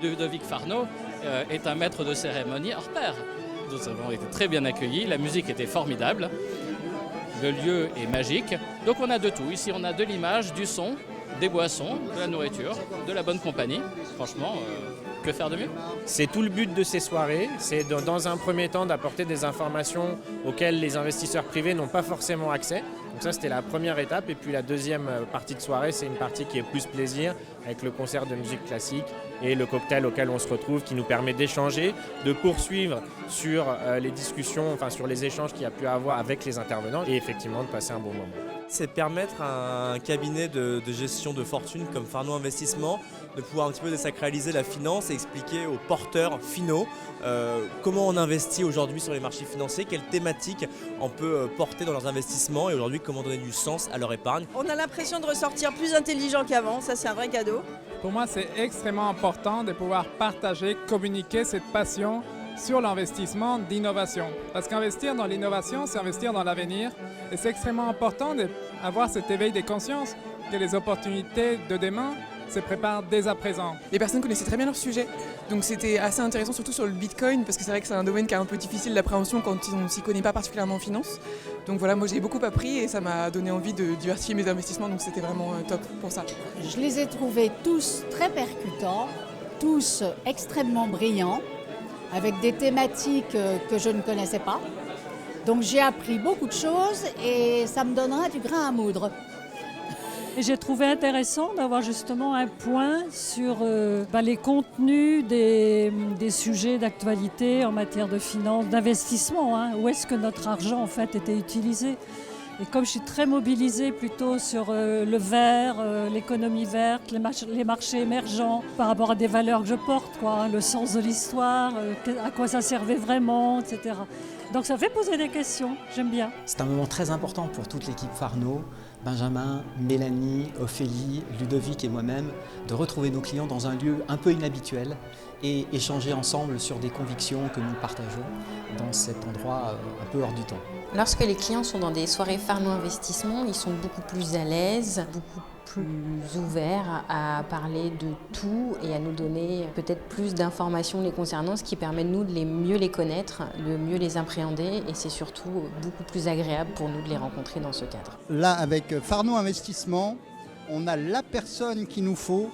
Ludovic Farneau est un maître de cérémonie hors pair. Nous avons été très bien accueillis, la musique était formidable, le lieu est magique. Donc on a de tout. Ici on a de l'image, du son, des boissons, de la nourriture, de la bonne compagnie. Franchement, que faire de mieux ? C'est tout le but de ces soirées, c'est dans un premier temps d'apporter des informations auxquelles les investisseurs privés n'ont pas forcément accès. Donc ça c'était la première étape, et puis la deuxième partie de soirée, c'est une partie qui est plus plaisir, avec le concert de musique classique et le cocktail auquel on se retrouve, qui nous permet d'échanger, de poursuivre sur les discussions, enfin sur les échanges qu'il y a pu avoir avec les intervenants, et effectivement de passer un bon moment. C'est de permettre à un cabinet de gestion de fortune comme Farneau Investissement de pouvoir un petit peu désacraliser la finance et expliquer aux porteurs finaux comment on investit aujourd'hui sur les marchés financiers, quelles thématiques on peut porter dans leurs investissements et aujourd'hui comment donner du sens à leur épargne. On a l'impression de ressortir plus intelligent qu'avant, ça c'est un vrai cadeau. Pour moi, c'est extrêmement important de pouvoir partager, communiquer cette passion sur l'investissement d'innovation. Parce qu'investir dans l'innovation, c'est investir dans l'avenir. Et c'est extrêmement important d'avoir cet éveil des consciences, que les opportunités de demain se préparent dès à présent. Les personnes connaissaient très bien leur sujet, donc c'était assez intéressant, surtout sur le Bitcoin, parce que c'est vrai que c'est un domaine qui est un peu difficile d'appréhension quand on ne s'y connaît pas particulièrement en finance. Donc voilà, moi j'ai beaucoup appris et ça m'a donné envie de diversifier mes investissements, donc c'était vraiment top pour ça. Je les ai trouvés tous très percutants, tous extrêmement brillants, avec des thématiques que je ne connaissais pas. Donc j'ai appris beaucoup de choses et ça me donnera du grain à moudre. Et j'ai trouvé intéressant d'avoir justement un point sur les contenus des sujets d'actualité en matière de finance, d'investissement. Où est-ce que notre argent en fait était utilisé ? Et comme je suis très mobilisée plutôt sur le vert, l'économie verte, les marchés émergents, par rapport à des valeurs que je porte, le sens de l'histoire, à quoi ça servait vraiment, etc. Donc ça fait poser des questions, j'aime bien. C'est un moment très important pour toute l'équipe Farneau, Benjamin, Mélanie, Ophélie, Ludovic et moi-même, de retrouver nos clients dans un lieu un peu inhabituel et échanger ensemble sur des convictions que nous partageons dans cet endroit un peu hors du temps. Lorsque les clients sont dans des soirées Farneau Investissement, ils sont beaucoup plus à l'aise, beaucoup plus ouverts à parler de tout et à nous donner peut-être plus d'informations les concernant, ce qui permet de nous de mieux les connaître, de mieux les appréhender, et c'est surtout beaucoup plus agréable pour nous de les rencontrer dans ce cadre. Là, avec Farneau Investissement, on a la personne qu'il nous faut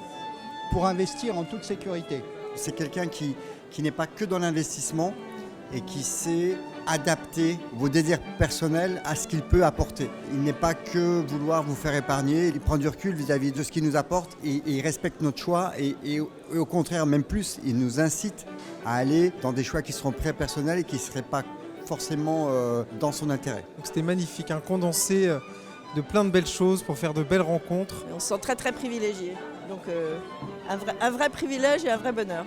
pour investir en toute sécurité. C'est quelqu'un qui n'est pas que dans l'investissement et qui sait adapter vos désirs personnels à ce qu'il peut apporter. Il n'est pas que vouloir vous faire épargner, il prend du recul vis-à-vis de ce qu'il nous apporte et il respecte notre choix et au contraire, même plus, il nous incite à aller dans des choix qui seront très personnels et qui ne seraient pas forcément dans son intérêt. Donc c'était magnifique, un condensé de plein de belles choses pour faire de belles rencontres. On se sent très très privilégié, donc un vrai privilège et un vrai bonheur.